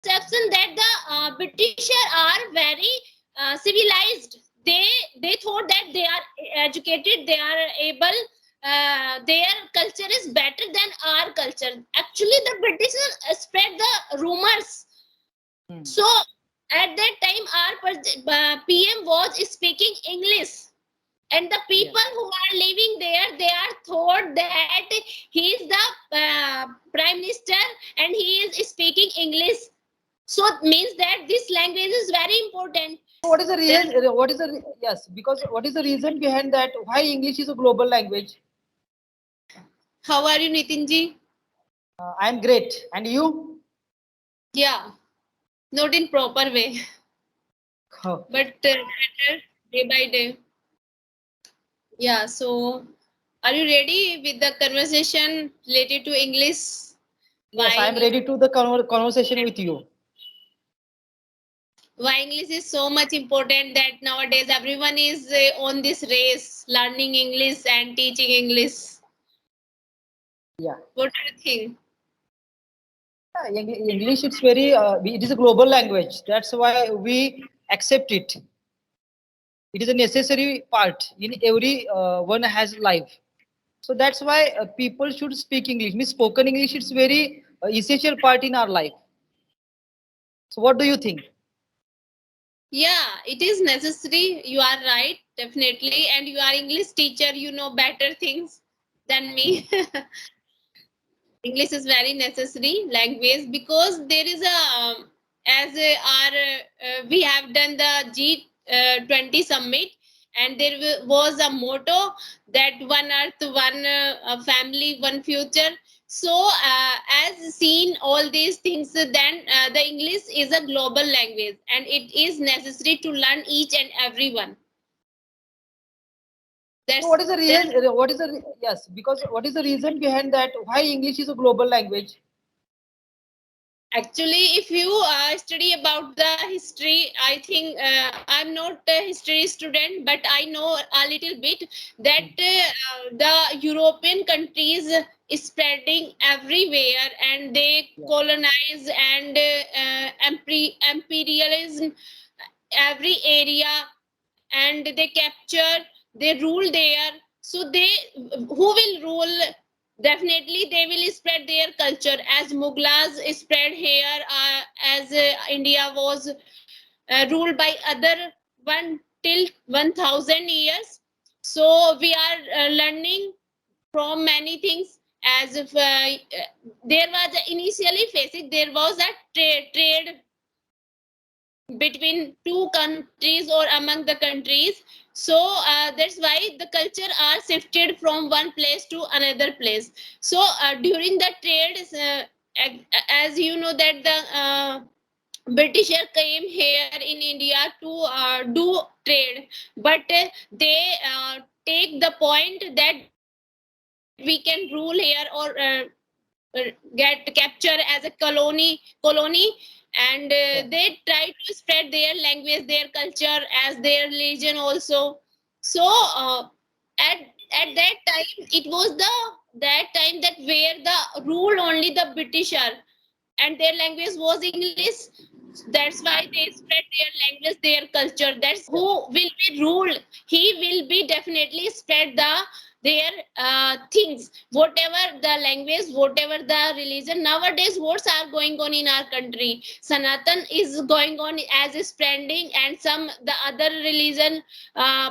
perception that the British are very civilized. They thought that they are educated, they are able, their culture is better than our culture. Actually, the British spread the rumors. So at that time, our PM was speaking English, and the people who are living there, they are thought that he is the prime minister and he is speaking English. So it means that this language is very important. What is the reason? What is the yes? Because what is the reason behind that? Why English is a global language? How are you, Nitinji? I am great, and you? Yeah, not in proper way, Oh, but better day by day. Yeah, so are you ready with the conversation related to English? yes, Why I am English? ready to the conversation with you. Why English is so much important that nowadays everyone is on this race, learning English and teaching English. Yeah. What do you think? English, it's very, it is a global language. That's why we accept it. It is a necessary part in every one has life. So that's why people should speak English. Means spoken English, it's very essential part in our life. So what do you think? Yeah, it is necessary. You are right, definitely. And you are English teacher, you know better things than me. English is very necessary language because there is a as our we have done the G20 summit, and there was a motto that one earth, one family, one future. So as seen all these things, then the English is a global language and it is necessary to learn each and every one. So That's what is the reason? What is the yes? Because what is the reason behind that? Why English is a global language? actually, if you study about the history, I think I'm not a history student, but I know a little bit that the European countries is spreading everywhere, and they Yeah. colonize and imperialism every area, and they capture, they rule there. So they, who will rule, definitely they will spread their culture as Mughals spread here, as India was ruled by other one till 1000 years. So we are learning from many things. As if there was initially facing, there was a trade between two countries or among the countries. So that's why the culture are shifted from one place to another place. So during the trade, as you know that the Britisher came here in India to do trade, but they take the point that we can rule here or get capture as a colony, and they try to spread their language, their culture as their religion also. So at at that time, it was the that time that where the rule only the Britisher, and their language was English. That's why they spread their language, their culture. That's who will be ruled. He will be definitely spread their things, whatever the language, whatever the religion. Nowadays, what's are going on in our country? Sanatan is going on as a spreading, and some the other religion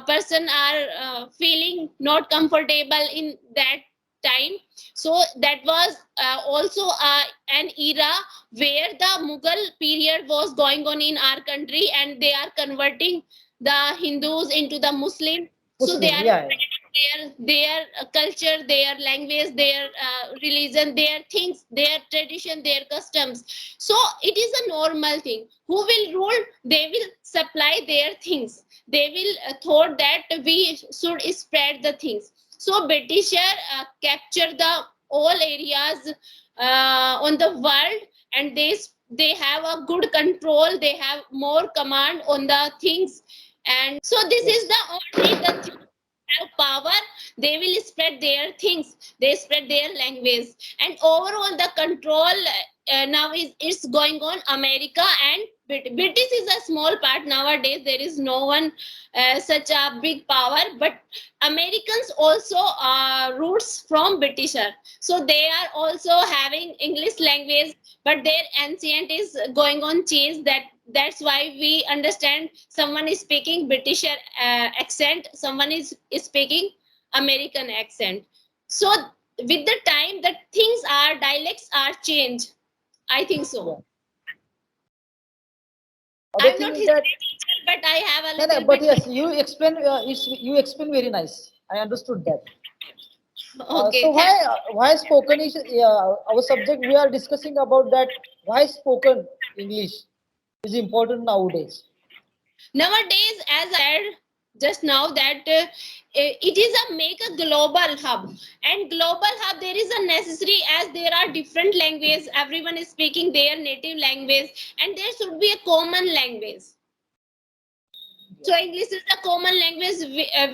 person are feeling not comfortable in that time. So that was also an era where the Mughal period was going on in our country, and they are converting the Hindus into the Muslim. So they Muslim, are yeah. their culture, their language, their religion, their things, their tradition, their customs. So it is a normal thing. Who will rule? They will supply their things. They will thought that we should spread the things. So Britisher capture the all areas on the world, and they have a good control. They have more command on the things, and so this is Yes. the only the thing have power. They will spread their things, they spread their language, and overall the control now it's going on America and British is a small part nowadays. There is no one such a big power, but Americans also roots from Britisher, so they are also having English language, but their ancient is going on change. That's why we understand someone is speaking Britisher accent, someone is speaking American accent. So with the time, the things are dialects are changed. I think so. The I'm thing not is history that teacher, but I have a no, no, little but bit. yes, you explain very nice. I understood that. So Okay, thank. why spoken is our subject? We are discussing about that. Why spoken English is important nowadays. Nowadays, as I said just now, that it is a make a global hub, and global hub there is a necessary, as there are different languages. Everyone is speaking their native language, and there should be a common language. So English is a common language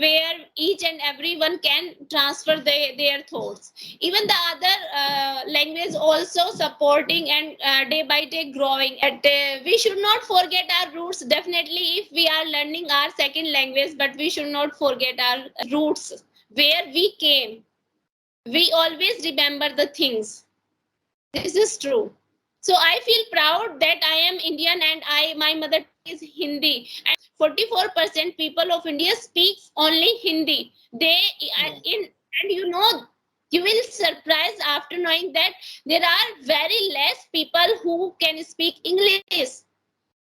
where each and everyone can transfer their thoughts. Even the other language also supporting and day by day growing. And we should not forget our roots. Definitely, if we are learning our second language, but we should not forget our roots, where we came. We always remember the things. This is true. So I feel proud that I am Indian and my mother is Hindi. And 44% people of India speaks only Hindi. They in and you will surprise after knowing that there are very less people who can speak English.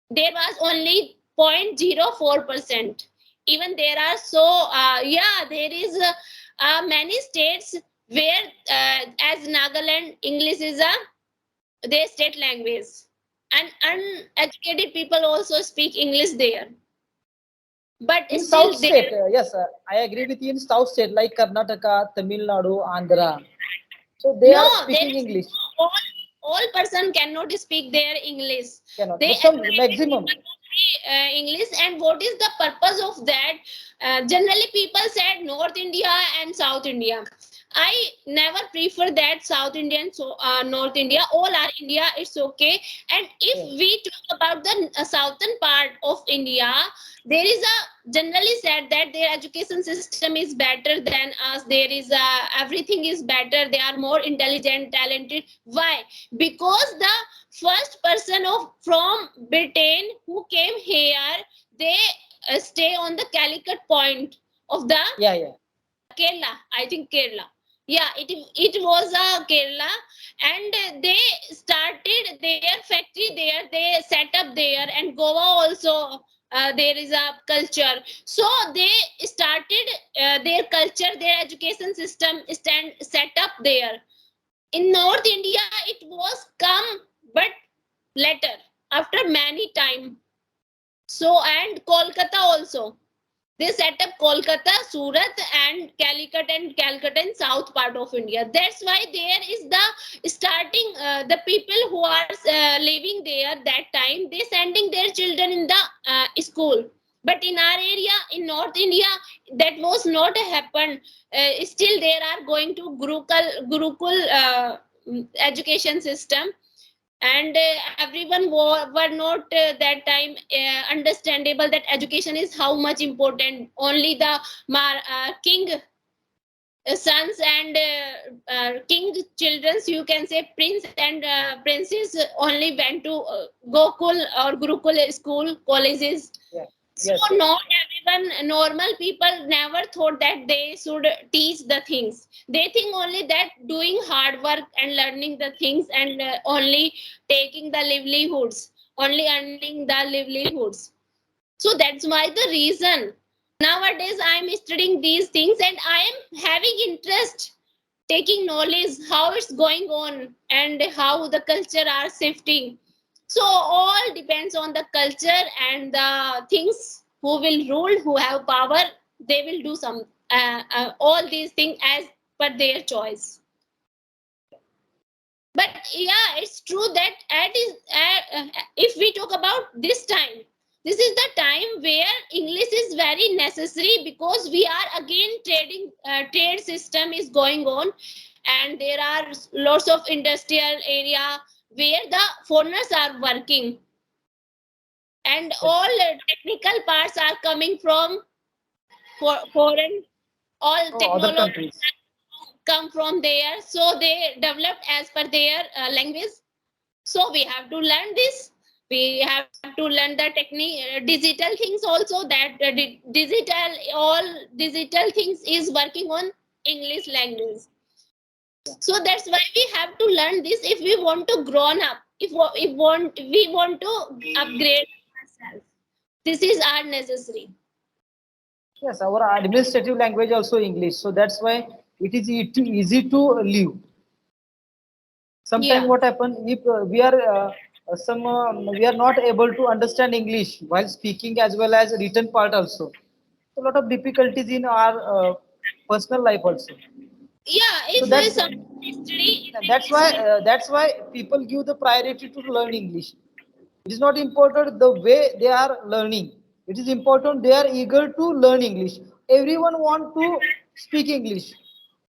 There was only 0.04%. Even there are there is many states where as Nagaland English is a their state language, and uneducated people also speak English there, but In South still state, there. yes, I agree with you. In South state like Karnataka, Tamil Nadu, Andhra, so they No, are there speaking is English. all person cannot speak their English. Cannot, They but some educated maximum. people only English. And what is the purpose of that? Generally people said North India and South India. I never prefer that South Indian, so North India, all are India, it's okay. And if Yes. we talk about the southern part of India, there is a generally said that their education system is better than us. There is everything is better, they are more intelligent, talented. Why? Because the first person of from Britain who came here, they stay on the Calicut point of the Yeah. Kerala, I think Kerala. Yeah, it was Kerala, and they started their factory there. They set up there, and Goa also. There is a culture, so they started their culture, their education system set up there. In North India, it was come, but later, after many time. So and Kolkata also, they set up Kolkata, Surat, and Calicut and Calcutta in south part of India. That's why there is the starting the people who are living there that time. They sending their children in the school. But in our area in North India, that was not happened. Still, there are going to Gurukul education system, and everyone were not that time understandable that education is how much important. Only the king sons and king childrens, you can say prince and princess, only went to Gokul or Gurukul school colleges. Yeah. So Yes. not everyone, normal people never thought that they should teach the things. They think only that doing hard work and learning the things, and only taking the livelihoods, only earning the livelihoods. So that's why the reason nowadays I am studying these things, and I am having interest taking knowledge how it's going on and how the culture are shifting. So all depends on the culture and the things who will rule, who have power. They will do some all these things as per their choice. But yeah, it's true that if we talk about this time, this is the time where English is very necessary, because we are again trading trade system is going on, and there are lots of industrial area where the foreigners are working, and Yes. all technical parts are coming from foreign. All Oh, other technology countries. come from there, so they developed as per their language. So we have to learn this. We have to learn the technique, digital things also. That digital, all digital things is working on English language. Yeah. So that's why we have to learn this if we want to grown up. If we want to upgrade ourselves. This is our necessary. Yes, our administrative language also English. So that's why it is easy to live. Sometimes Yeah. what happen if we are not able to understand English while speaking as well as written part also. A lot of difficulties in our personal life also. Yeah. So If some study in English. that's why people give the priority to learn English. It is not important the way they are learning. It is important they are eager to learn English. Everyone want to speak English.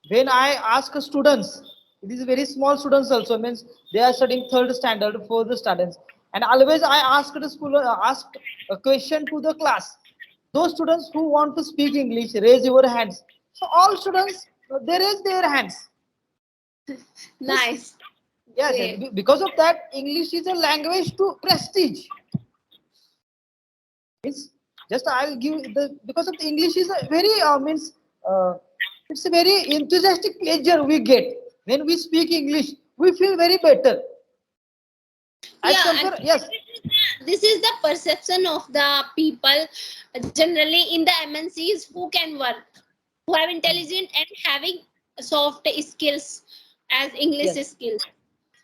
When I ask students, it is very small students also, means they are studying third standard for the students, and always I ask the school ask a question to the class. Those students who want to speak English, raise your hands. So all students they raise their hands. Means Nice. yes, yes, Great. because of that English is a language to prestige. Means just I'll give the because of the English is a very means uh, it's a very enthusiastic pleasure we get when we speak English. We feel very better as Yeah, compare. actually, Yes, this is the perception of the people generally in the MNCs who can work, who have intelligent and having soft skills as English yes, skills.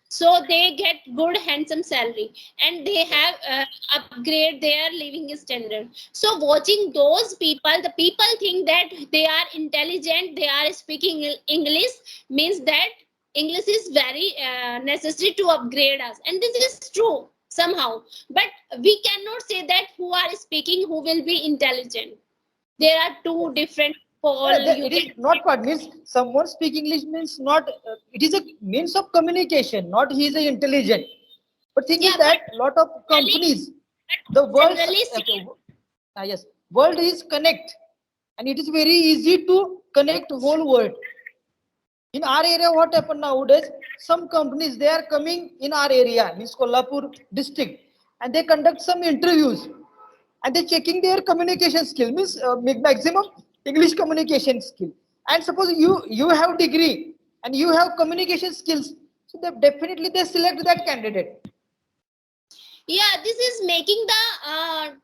So they get good handsome salary, and they yes, have upgrade their living standard. So watching those people, the people think that they are intelligent, they are speaking English, means that English is very necessary to upgrade us, and this is true somehow. But we cannot say that who are speaking who will be intelligent. There are two yes. different pole, you It is can not say. what means someone speak English means not. It is a means of communication. Not he is a intelligent. But thing is Yeah, that lot of companies, the world's generally okay, yes, world is connect, and it is very easy to connect whole world. In our area, what happened nowadays? Some companies they are coming in our area, means Kolhapur district, and they conduct some interviews, and they checking their communication skill, means maximum English communication skill. And suppose you have degree and you have communication skills, so they definitely they select that candidate. yeah, this is making the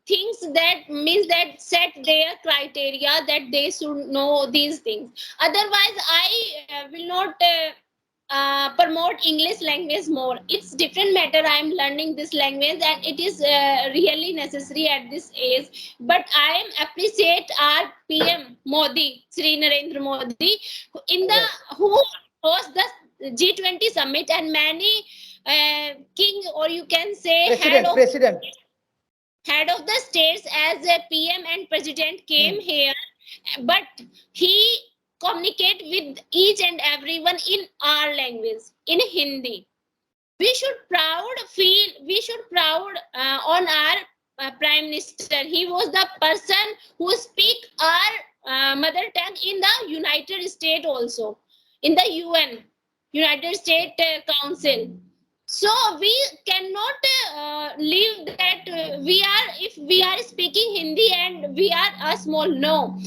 things that means that set their criteria that they should know these things. Otherwise I will not promote English language more. It's different matter. I am learning this language and it is really necessary at this age. But I am appreciate our PM Modi, Sri Narendra Modi, in the Yes, who host the G20 summit, and many king, or you can say president. head of the states as a PM and president Hmm. came here. But he communicate with each and everyone in our language, in Hindi. We should proud on our prime minister. He was the person who speak our mother tongue in the United States also, in the United States Council. So we cannot leave that we are, if we are speaking Hindi and we are a small, no.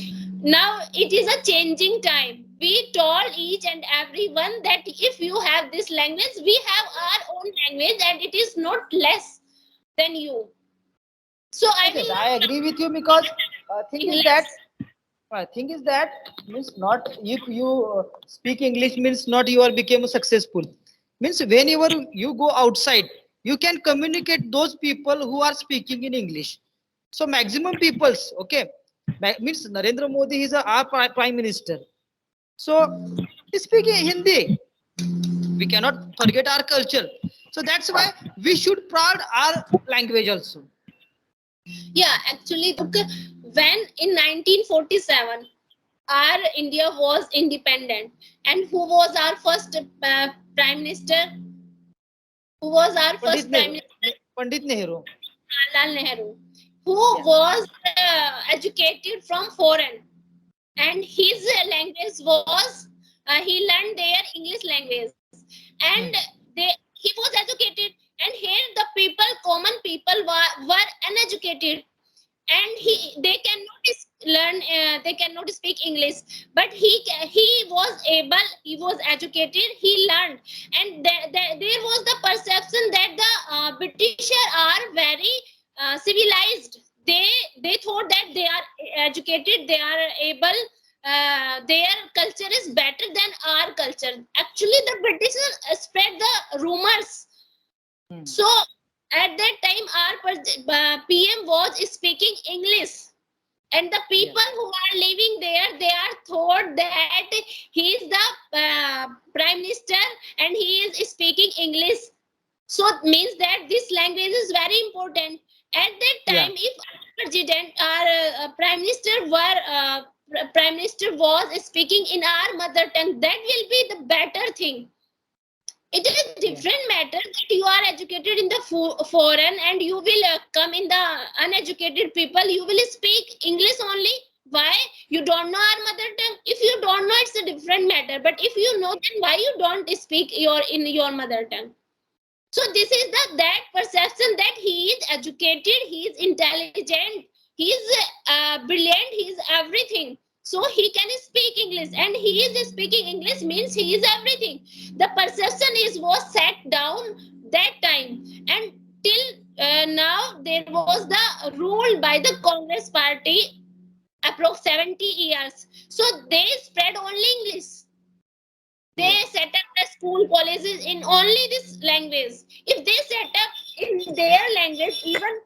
Now it is a changing time. We told each and everyone that if you have this language, we have our own language and it is not less than you. So I Yes, yes, will I not agree with you because English. thing is that means not if you speak English means not you are became successful. Means whenever you go outside, you can communicate those people who are speaking in English. So maximum peoples, okay, means Narendra Modi is our prime minister. So he's speaking Hindi. We cannot forget our culture. So that's why we should proud our language also. Yeah, actually, look, when in 1947 our India was independent, and who was our first prime minister? who was our Pandit first Prime Nehru. Minister, Pandit Nehru. Lal Nehru, who Yeah. was educated from foreign, and his language was he learned their English language, and Hmm. he was educated, and here the people, common people were uneducated, and Yeah. they cannot learn, they cannot speak English, but he was able, he was educated, he learned, and there was the perception that the Britisher are very civilized. They thought that they are educated, they are able, their culture is better than our culture. Actually the Britishers spread the rumors. Hmm. So at that time, our PM was speaking English, and the Yeah. people who are living there, they are thought that he is the prime minister and he is speaking English. So it means that this language is very important. At that Yeah. time, if our president, our prime minister was speaking in our mother tongue, that will be the better thing. It is Yeah. different matter that you are educated in the foreign and you will come in the uneducated people, you will speak English only. Why? You don't know our mother tongue. If you don't know, it's a different matter, but if you know, then why you don't speak your mother tongue? So this is the that perception that he is educated, he is intelligent, he is brilliant, he is everything. So he can speak English, and he is speaking English means he is everything. The perception is was set down that time, and till now there was the rule by the Congress Party approx 70 years. So they spread only English. They Yeah. set up the school colleges in only this language. If they set up in their language, even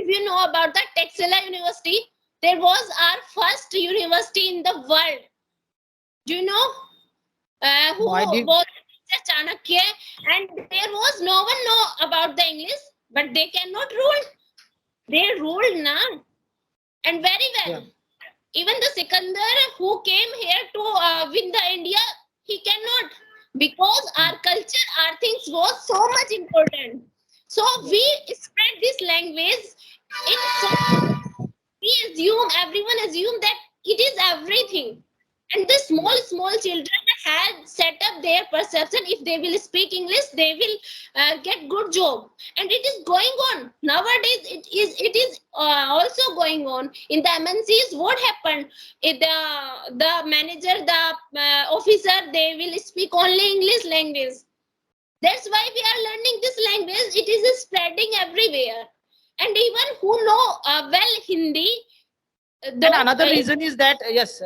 if you know about the Texila University, there was our first university in the world. Do you know who No, I did. was Chanakya? And there was no one know about the English, but they cannot rule. They ruled now, and very Yeah. well. Even the Sikandar who came here to win the India, he cannot, because Hmm. our culture, our things was so much important. So Yeah. we spread this language in so, we assume, everyone assume that it is everything, and the small Yeah. small children had set up their perception, if they will speak English they will get good job, and it is going on nowadays. It is also going on in the MNCs. What happened if the manager, the officer, they will speak only English language. That's why we are learning this language. It is spreading everywhere, and even who know well Hindi, And though another reason is that yes,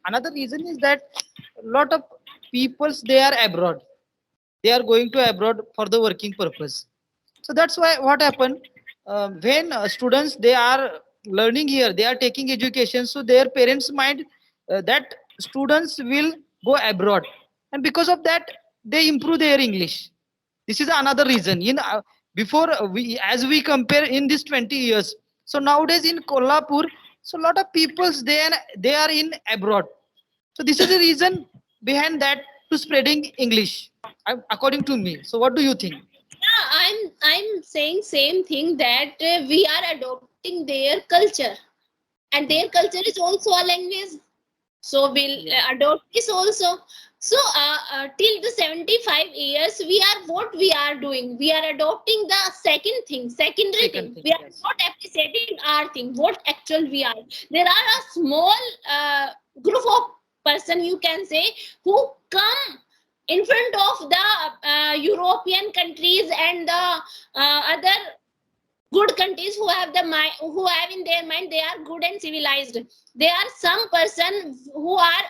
another reason is that a lot of peoples they are abroad. They are going to abroad for the working purpose. So that's why what happened when students they are learning here, they are taking education. So their parents mind that students will go abroad, and because of that they improve their English. This is another reason. In before we as we compare in this 20 years, so nowadays in Kolhapur, so a lot of peoples they are in abroad. So this is the reason behind that to spreading English, according to me. So what do you think? yeah, I'm saying same thing, that we are adopting their culture, and Hmm. their culture is also a language. So we'll Yeah. adopt this also. So till the 75 years, we are what we are doing. We are adopting the second thing, secondary Second thing. thing, We are yes. not appreciating our thing. What actual we are. There are a small group of person, you can say, who come in front of the European countries and the other good countries who have the mind, who have in their mind they are good and civilized. There are some person who are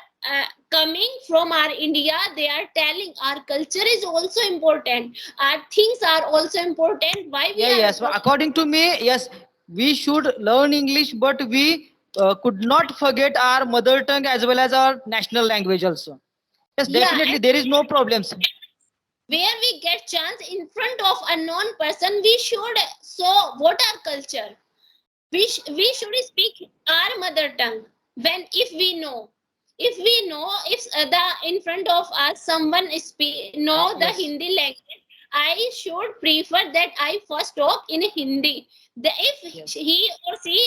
coming from our India, they are telling our culture is also important, our things are also important. Why we Yeah, are yes. adopting? According to me, yes, we should learn English, but we could not forget our mother tongue as well as our national language also. Yes, Yeah, definitely and there is no problems. where we get chance in front of unknown person, we should show what our culture. We should speak our mother tongue. When if we know if the in front of us someone know the Yes. Hindi language, I should prefer that I first talk in Hindi. If Yes. he or she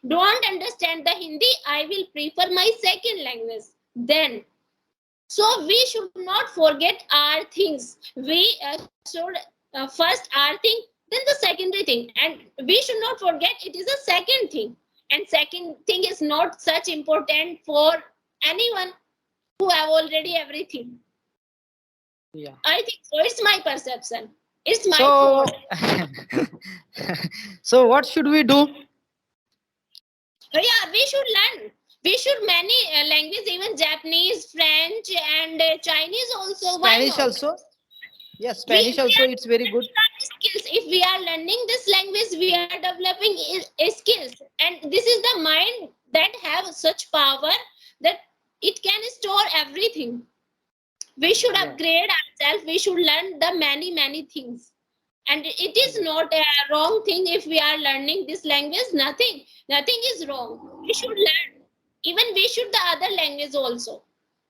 don't understand the Hindi, I will prefer my second language. Then, so we should not forget our things. We should first our thing, then the secondary thing, and we should not forget it is a second thing. And second thing is not such important for anyone who have already everything. Yeah. I think so. It's my perception. It's my So, thought. so what should we do? Yeah, we should learn. We should many language, even Japanese, French, and Chinese also. Why Spanish not? also? Yes, We Spanish also. It's very good. are skills. If we are learning this language, we are developing skills, and this is the mind that have such power that it can store everything. We should Yeah. upgrade ourselves. We should learn the many things. And it is Yes. not a wrong thing if we are learning this language. Nothing is wrong. We should learn. Even we should the other language also.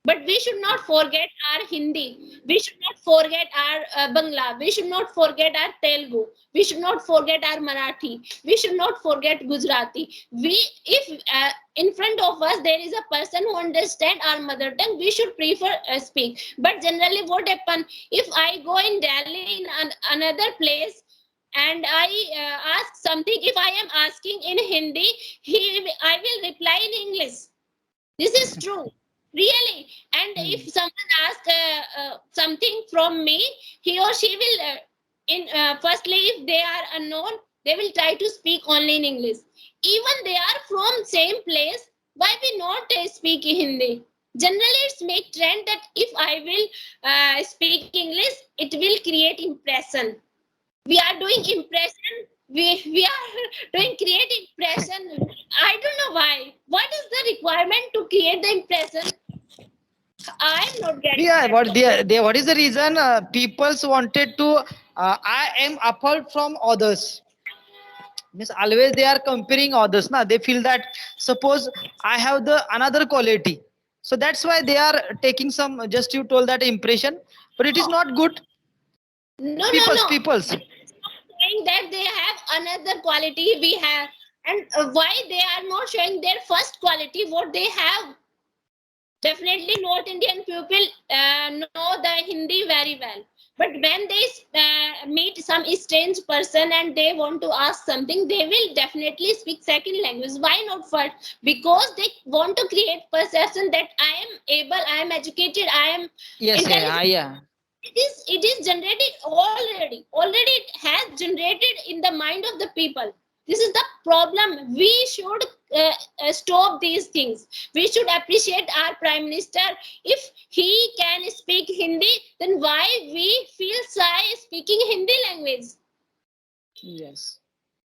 But we should not forget our Hindi. We should not forget our Bangla. We should not forget our Telugu. We should not forget our Marathi. We should not forget Gujarati. If in front of us there is a person who understand our mother tongue, we should prefer speak. But generally, what happen if I go in Delhi in another place and I ask something? If I am asking in Hindi, I will reply in English. This is true, really. And if Hmm. someone asks something from me, he or she will, in firstly, if they are unknown, they will try to speak only in English. Even they are from same place, why we not speak Hindi? Generally, it's make trend that if I will speak English, it will create impression. We are doing impression. We are doing create impression. I don't know why. What is the requirement to create the impression? I'm not getting Yeah. that. What is the reason? People's wanted to. I am apart from others. Means always they are comparing others. Na, they feel that suppose I have the another quality, so that's why they are taking some. Just you told that impression, but it is No, not good. no. People's. It's not saying that they have another quality we have, and why they are not showing their first quality what they have. Definitely, North Indian people know the Hindi very well. But when they meet some strange person and they want to ask something, they will definitely speak second language. Why not first? Because they want to create perception that I am able, I am educated, I am Yes. Yeah. intelligent. Yeah. It is generated already it has generated in the mind of the people. This is the problem. We should stop these things. We should appreciate our prime minister. If he can speak Hindi, then why we feel shy speaking Hindi language? Yes.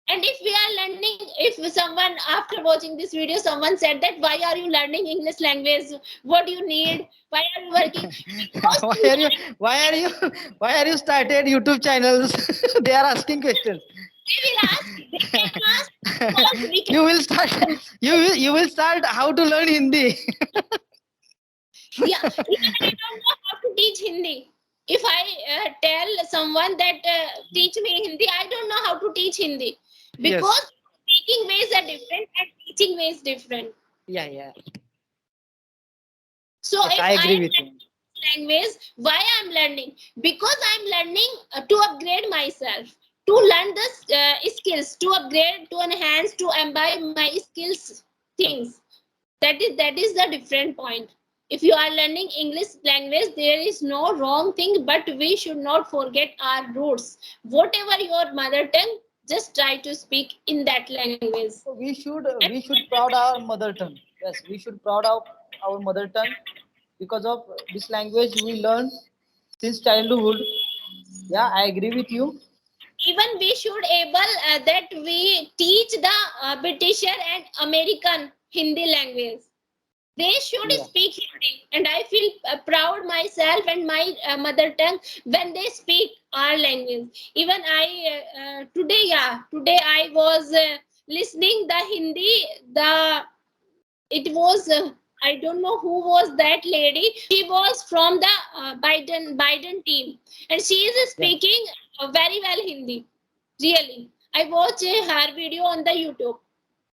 And if we are learning, if someone after watching this video someone said that why are you learning English language, what do you need, why are you working? Because why to are you? learn, Why are you? Why are you started YouTube channels? they are asking questions. they can ask because we can you will start. You will start how to learn Hindi. yeah, even I don't know how to teach Hindi. If I tell someone that teach me Hindi, I don't know how to teach Hindi yes. because speaking ways are different and teaching ways different. Yeah. Yeah. So Yes, if I I agree am with you. learning language, why I'm learning? Because I'm learning to upgrade myself, to learn the skills, to upgrade, to enhance, to imbibe my skills things. That is the different point. If you are learning English language, there is no wrong thing, but we should not forget our roots. Whatever your mother tongue, just try to speak in that language. So And we should proud our mother tongue. Yes, we should proud of our mother tongue because of this language we learn since childhood. Yeah, I agree with you. even we should able that we teach the Britisher and American Hindi language. They should Yeah. speak Hindi, and I feel proud myself and my mother tongue when they speak our language. Even I today I was listening the Hindi. The it was I don't know who was that lady. She was from the Biden team, and she is Yeah. speaking very well Hindi. Really, I watch her video on the YouTube.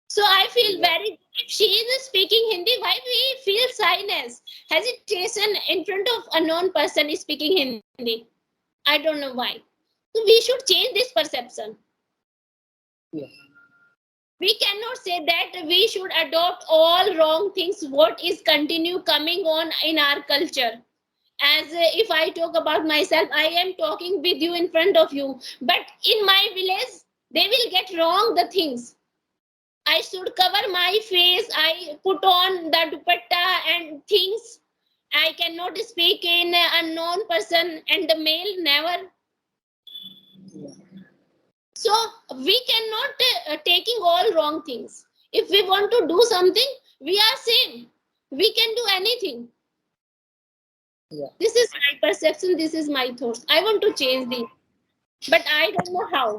So I feel Yeah. very. If she is speaking Hindi, why we feel shyness, hesitation in front of a known person is speaking Hindi? I don't know why. So we should change this perception. Yeah. We cannot say that we should adopt all wrong things what is continue coming on in our culture. As if I talk about myself, I am talking with you in front of you, but in my village they will get wrong the things. I should cover my face, I put on the dupatta and things. I cannot speak in unknown person and the male never. So we cannot taking all wrong things. If we want to do something, we are same. We can do anything. Yeah. This is my perception. This is my thoughts. I want to change this, but I don't know how.